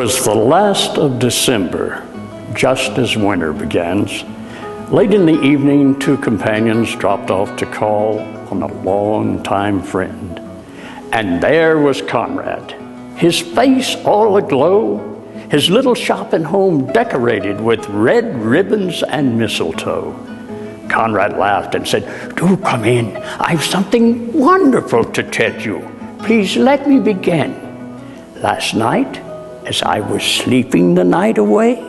'Twas the last of December, just as winter begins. Late in the evening, two companions dropped off to call on a long-time friend. And there was Conrad, his face all aglow, his little shop and home decorated with red ribbons and mistletoe. Conrad laughed and said, "Do come in. I've something wonderful to tell you. Please let me begin. Last night, as I was sleeping the night away,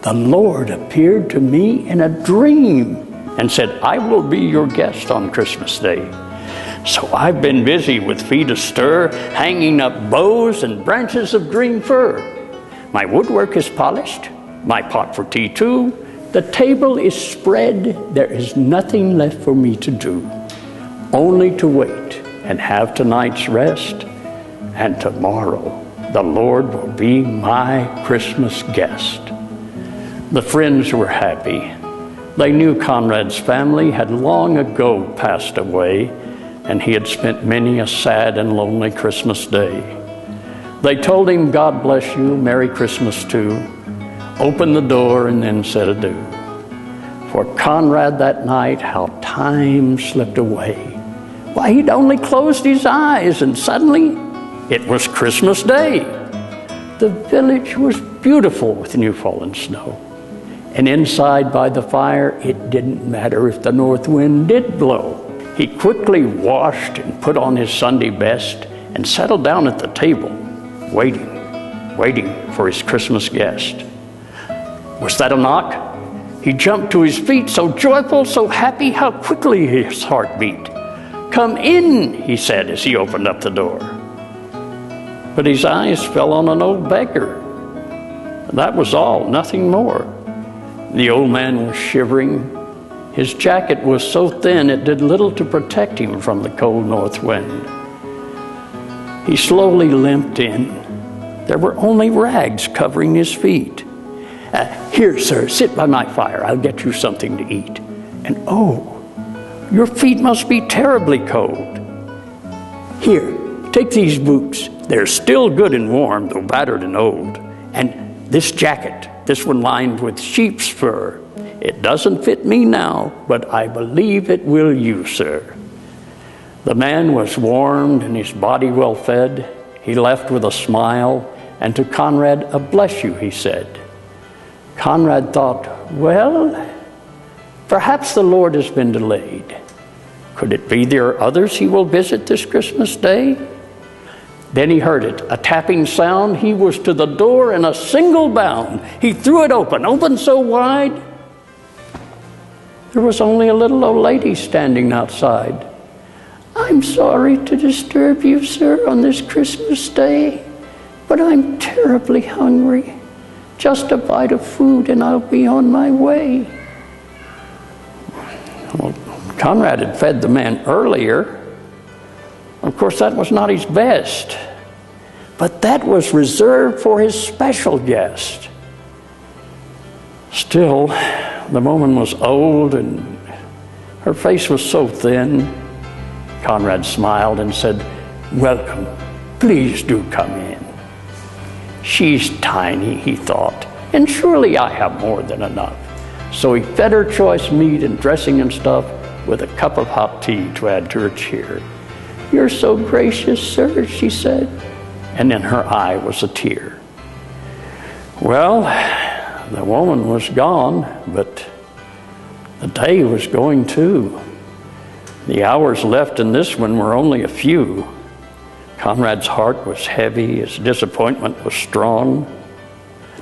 the Lord appeared to me in a dream and said, 'I will be your guest on Christmas Day.' So I've been busy with feet astir, hanging up bows and branches of green fir. My woodwork is polished, my pot for tea too. The table is spread, there is nothing left for me to do, only to wait and have tonight's rest, and tomorrow the Lord will be my Christmas guest." The friends were happy. They knew Conrad's family had long ago passed away, and he had spent many a sad and lonely Christmas day. They told him, "God bless you, Merry Christmas too," opened the door and then said adieu. For Conrad that night, how time slipped away. Why, he'd only closed his eyes and suddenly it was Christmas Day. The village was beautiful with new fallen snow. And inside by the fire, it didn't matter if the north wind did blow. He quickly washed and put on his Sunday best and settled down at the table, waiting for his Christmas guest. Was that a knock? He jumped to his feet, so joyful, so happy, how quickly his heart beat. "Come in," he said as he opened up the door. But his eyes fell on an old beggar. That was all, nothing more. The old man was shivering. His jacket was so thin it did little to protect him from the cold north wind. He slowly limped in. There were only rags covering his feet. "Here, sir, sit by my fire. I'll get you something to eat. And oh, your feet must be terribly cold. Here, take these boots. They're still good and warm, though battered and old. And this jacket, this one lined with sheep's fur. It doesn't fit me now, but I believe it will you, sir." The man was warmed and his body well fed. He left with a smile, and to Conrad, "A bless you," he said. Conrad thought, well, perhaps the Lord has been delayed. Could it be there are others he will visit this Christmas Day? Then he heard it, a tapping sound. He was to the door in a single bound. He threw it open so wide. There was only a little old lady standing outside. "I'm sorry to disturb you, sir, on this Christmas Day, but I'm terribly hungry. Just a bite of food and I'll be on my way." Well, Conrad had fed the man earlier. Of course, that was not his best, but that was reserved for his special guest. Still, the woman was old and her face was so thin. Conrad smiled and said, "Welcome, please do come in." She's tiny, he thought, and surely I have more than enough. So he fed her choice meat and dressing and stuff with a cup of hot tea to add to her cheer. "You're so gracious, sir," she said, and in her eye was a tear. Well, the woman was gone, but the day was going too. The hours left in this one were only a few. Conrad's heart was heavy, his disappointment was strong.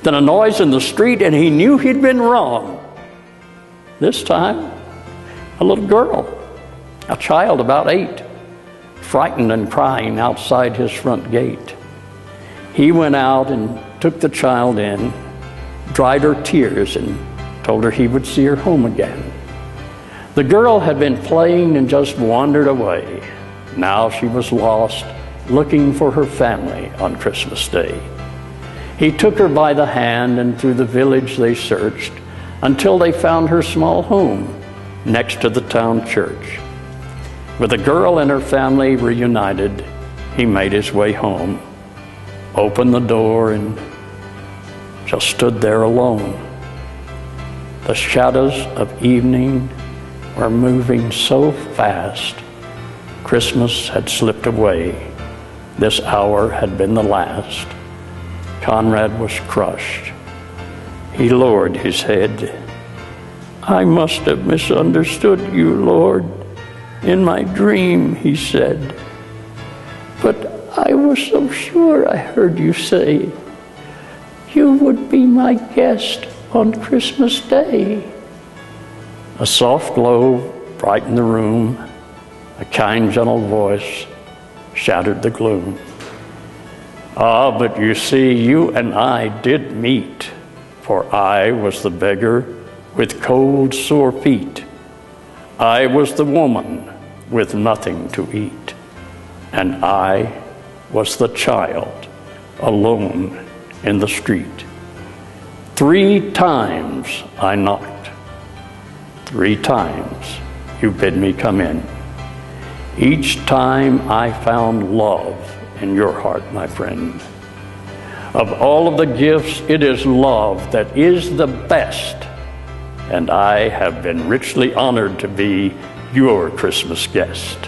Then a noise in the street, and he knew he'd been wrong. This time, a little girl, a child about 8, frightened and crying outside his front gate. He went out and took the child in, dried her tears, and told her he would see her home again. The girl had been playing and just wandered away. Now she was lost, looking for her family on Christmas Day. He took her by the hand, and through the village they searched until they found her small home next to the town church. With the girl and her family reunited, he made his way home, opened the door, and just stood there alone. The shadows of evening were moving so fast. Christmas had slipped away. This hour had been the last. Conrad was crushed. He lowered his head. "I must have misunderstood you, Lord. In my dream," he said. "But I was so sure I heard you say you would be my guest on Christmas Day." A soft glow brightened the room. A kind, gentle voice shattered the gloom. "Ah, but you see, you and I did meet, for I was the beggar with cold, sore feet. I was the woman with nothing to eat, and I was the child alone in the street. 3 times I knocked. 3 times you bid me come in. Each time I found love in your heart, my friend. Of all of the gifts, it is love that is the best, and I have been richly honored to be your Christmas guest."